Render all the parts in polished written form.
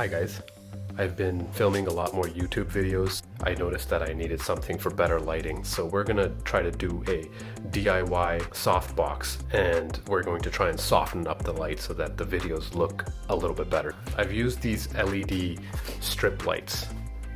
Hi guys. I've been filming a lot more YouTube videos. I noticed that I needed something for better lighting, so we're gonna try to do a DIY softbox, and we're going to try and soften up the light so that the videos look a little bit better. I've used these LED strip lights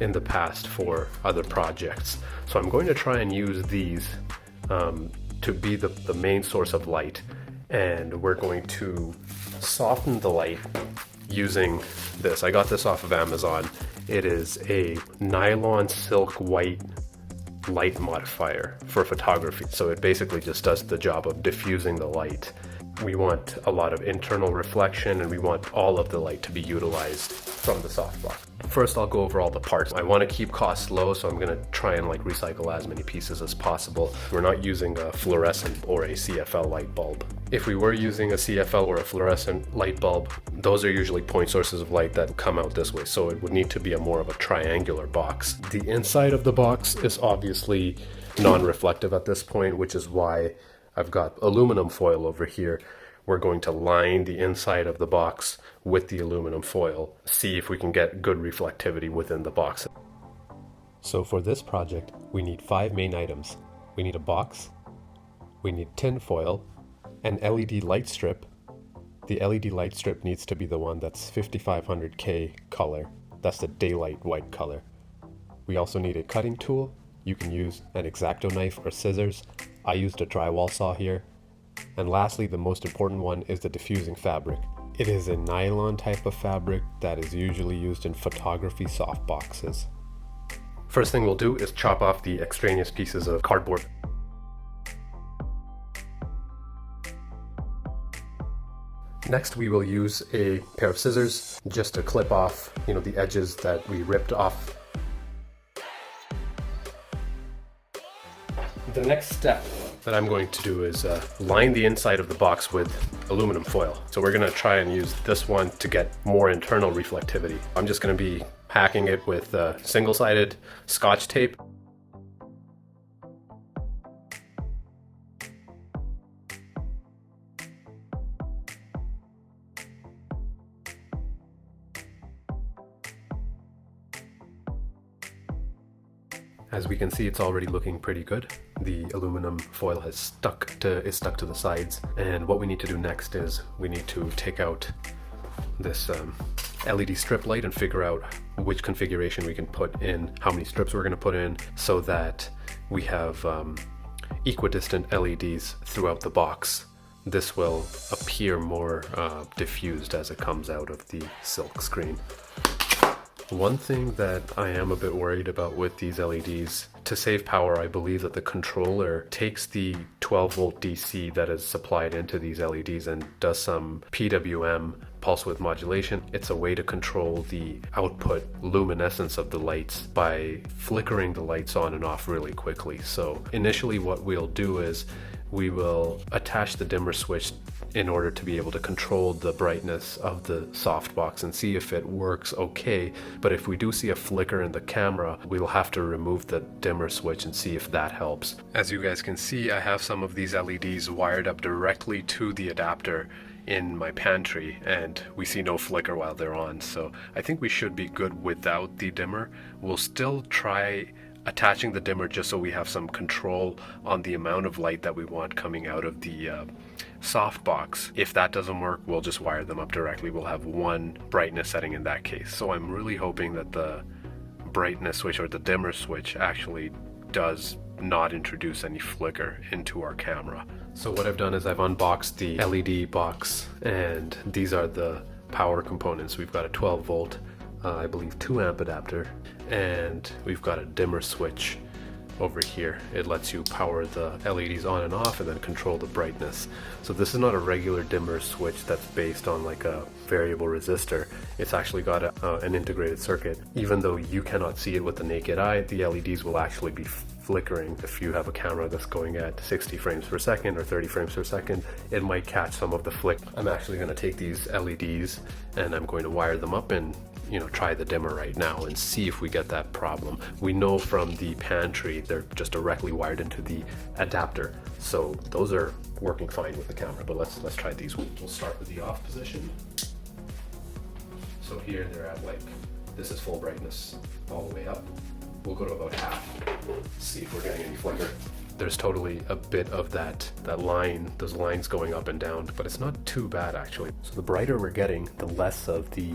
in the past for other projects, so I'm going to try and use these to be the main source of light, and we're going to soften the light using this. I got this off of Amazon. It is a nylon silk white light modifier for photography. So it basically just does the job of diffusing the light. We want a lot of internal reflection, and we want all of the light to be utilized from the softbox. First, I'll go over all the parts. I want to keep costs low, so I'm going to try and recycle as many pieces as possible. We're not using a fluorescent or a CFL light bulb. If we were using a CFL or a fluorescent light bulb, those are usually point sources of light that come out this way, so it would need to be more of a triangular box. The inside of the box is obviously non-reflective at this point, which is why I've got aluminum foil over here. We're going to line the inside of the box with the aluminum foil, see if we can get good reflectivity within the box. So for this project, we need 5 main items. We need a box, we need tin foil, an LED light strip. The LED light strip needs to be the one that's 5500K color. That's the daylight white color. We also need a cutting tool. You can use an X-Acto knife or scissors. I used a drywall saw here. And lastly, the most important one is the diffusing fabric. It is a nylon type of fabric that is usually used in photography softboxes. First thing we'll do is chop off the extraneous pieces of cardboard. Next, we will use a pair of scissors just to clip off, the edges that we ripped off. The next step that I'm going to do is line the inside of the box with aluminum foil. So we're going to try and use this one to get more internal reflectivity. I'm just going to be packing it with single-sided Scotch tape. As we can see, it's already looking pretty good. The aluminum foil is stuck to the sides, and what we need to do next is we need to take out this LED strip light and figure out which configuration we can put in, how many strips we're going to put in, so that we have equidistant LEDs throughout the box. This will appear more diffused as it comes out of the silk screen. One thing that I am a bit worried about with these LEDs, to save power, I believe that the controller takes the 12 volt DC that is supplied into these LEDs and does some PWM, pulse width modulation. It's a way to control the output luminescence of the lights by flickering the lights on and off really quickly. So initially what we'll do is we will attach the dimmer switch in order to be able to control the brightness of the softbox and see if it works okay. But if we do see a flicker in the camera, we'll have to remove the dimmer switch and see if that helps. As you guys can see, I have some of these LEDs wired up directly to the adapter in my pantry, and we see no flicker while they're on, so I think we should be good without the dimmer. We'll still try attaching the dimmer just so we have some control on the amount of light that we want coming out of the softbox. If that doesn't work, we'll just wire them up directly. We'll have one brightness setting in that case. So I'm really hoping that the brightness switch or the dimmer switch actually does not introduce any flicker into our camera. So what I've done is I've unboxed the LED box, and these are the power components. We've got a 12 volt I believe 2 amp adapter, and we've got a dimmer switch over here. It lets you power the LEDs on and off and then control the brightness. So this is not a regular dimmer switch that's based on a variable resistor. It's actually got an integrated circuit. Even though you cannot see it with the naked eye, the LEDs will actually be flickering. If you have a camera that's going at 60 frames per second or 30 frames per second, it might catch some of the flick. I'm actually going to take these LEDs and I'm going to wire them up and try the dimmer right now and see if we get that problem. We know from the pantry they're just directly wired into the adapter, so those are working fine with the camera. But let's try these. We'll start with the off position. So here they're at like, this is full brightness all the way up. We'll go to about half, see if we're getting any flicker. There's totally a bit of that line, those lines going up and down, but it's not too bad actually. So the brighter we're getting, the less of the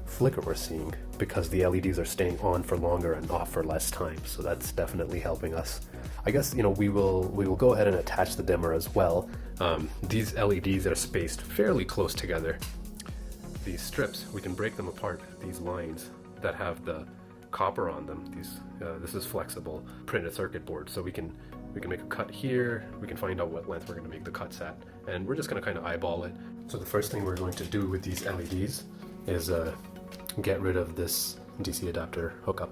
flicker we're seeing, because the LEDs are staying on for longer and off for less time. So that's definitely helping us. I guess, you know, we will go ahead and attach the dimmer as well. These LEDs are spaced fairly close together. These strips, we can break them apart, these lines that have the copper on them. This is flexible printed circuit board, so we can make a cut here, we can find out what length we're going to make the cuts at, and we're just going to kind of eyeball it. So the first thing we're going to do with these LEDs is get rid of this DC adapter hookup.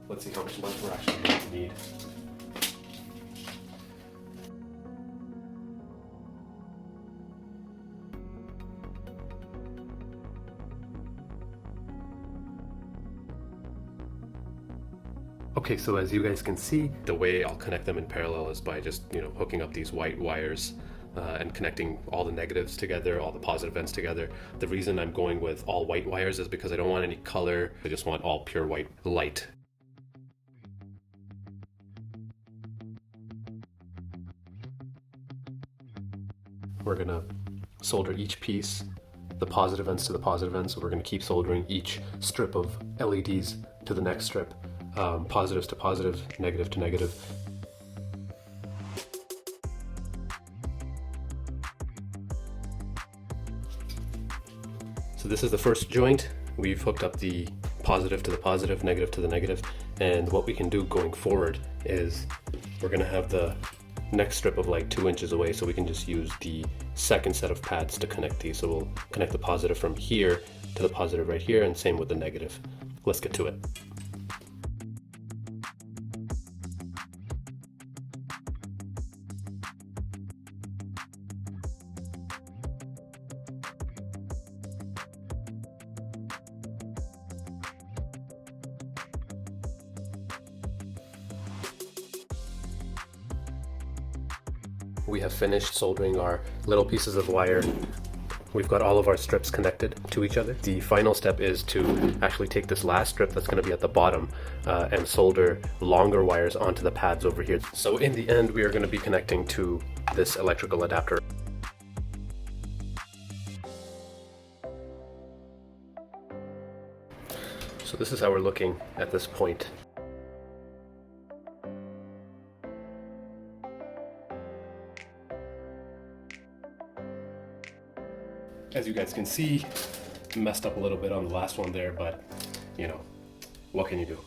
Let's see how much length we're actually going to need. Okay, so as you guys can see, the way I'll connect them in parallel is by just, you know, hooking up these white wires and connecting all the negatives together, all the positive ends together. The reason I'm going with all white wires is because I don't want any color. I just want all pure white light. We're gonna solder each piece, the positive ends to the positive ends, so we're gonna keep soldering each strip of LEDs to the next strip. Positives to positive, negative to negative. So this is the first joint. We've hooked up the positive to the positive, negative to the negative, and what we can do going forward is we're gonna have the next strip of like 2 inches away, so we can just use the second set of pads to connect these. So we'll connect the positive from here to the positive right here, and same with the negative. Let's get to it. We have finished soldering our little pieces of wire. We've got all of our strips connected to each other. The final step is to actually take this last strip that's going to be at the bottom and solder longer wires onto the pads over here. So in the end, we are going to be connecting to this electrical adapter. So this is how we're looking at this point. As you guys can see, messed up a little bit on the last one there, but you know, what can you do?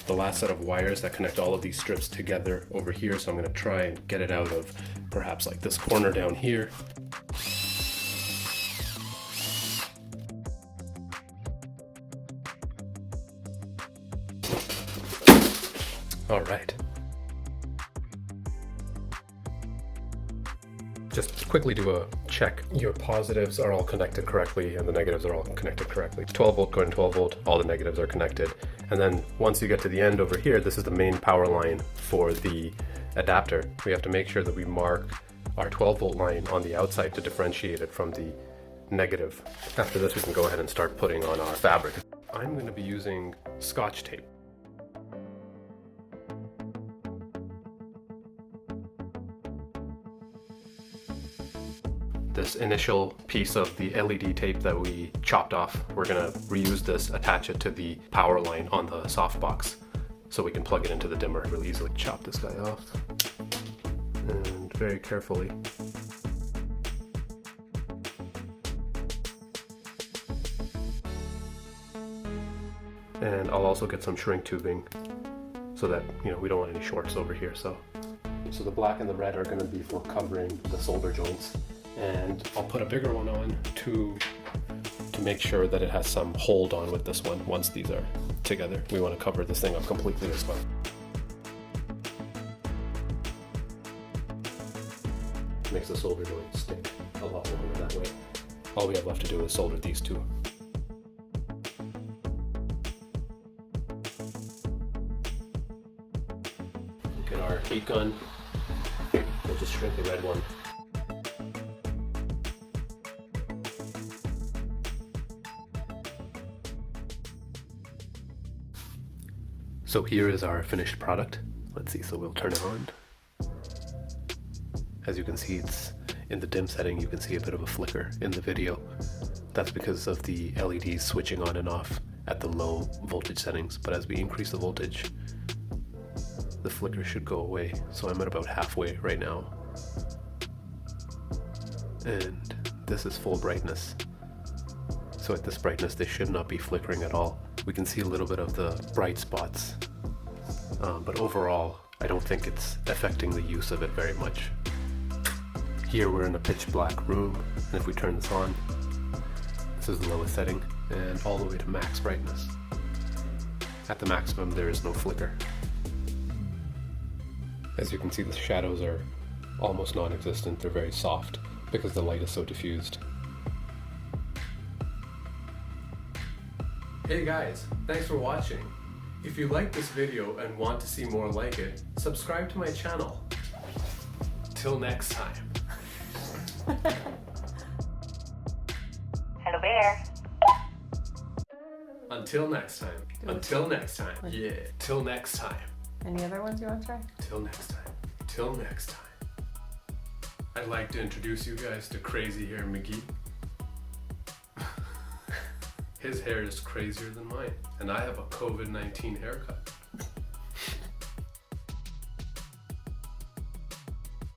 The last set of wires that connect all of these strips together over here, so I'm going to try and get it out of perhaps like this corner down here. All right. Just quickly do a check. Your positives are all connected correctly and the negatives are all connected correctly. 12 volt going 12 volt, all the negatives are connected. And then once you get to the end over here, this is the main power line for the adapter. We have to make sure that we mark our 12 volt line on the outside to differentiate it from the negative. After this, we can go ahead and start putting on our fabric. I'm going to be using Scotch tape. This initial piece of the LED tape that we chopped off, we're going to reuse this, attach it to the power line on the Softbox so we can plug it into the dimmer really easily. Chop this guy off and very carefully. And I'll also get some shrink tubing so that, you know, we don't want any shorts over here. So the black and the red are going to be for covering the solder joints. And I'll put a bigger one on to make sure that it has some hold on with this one once these are together. We want to cover this thing up completely as well. Makes the solder joint stick a lot longer that way. All we have left to do is solder these two. Get our heat gun. We'll just shrink the red one. So here is our finished product. Let's see, so we'll turn it on. As you can see, it's in the dim setting, you can see a bit of a flicker in the video. That's because of the LEDs switching on and off at the low voltage settings, but as we increase the voltage, the flicker should go away. So I'm at about halfway right now. And this is full brightness. So at this brightness, they should not be flickering at all. We can see a little bit of the bright spots, but overall, I don't think it's affecting the use of it very much. Here we're in a pitch black room, and if we turn this on, this is the lowest setting, and all the way to max brightness. At the maximum, there is no flicker. As you can see, the shadows are almost non-existent. They're very soft because the light is so diffused. Hey guys, thanks for watching. If you liked this video and want to see more like it, subscribe to my channel. Till next time. Hello, bear. Until next time. Until next time. Yeah. Till next time. Any other ones you want to try? Till next time. Till next time. I'd like to introduce you guys to Crazy Hair McGee. His hair is crazier than mine, and I have a COVID-19 haircut.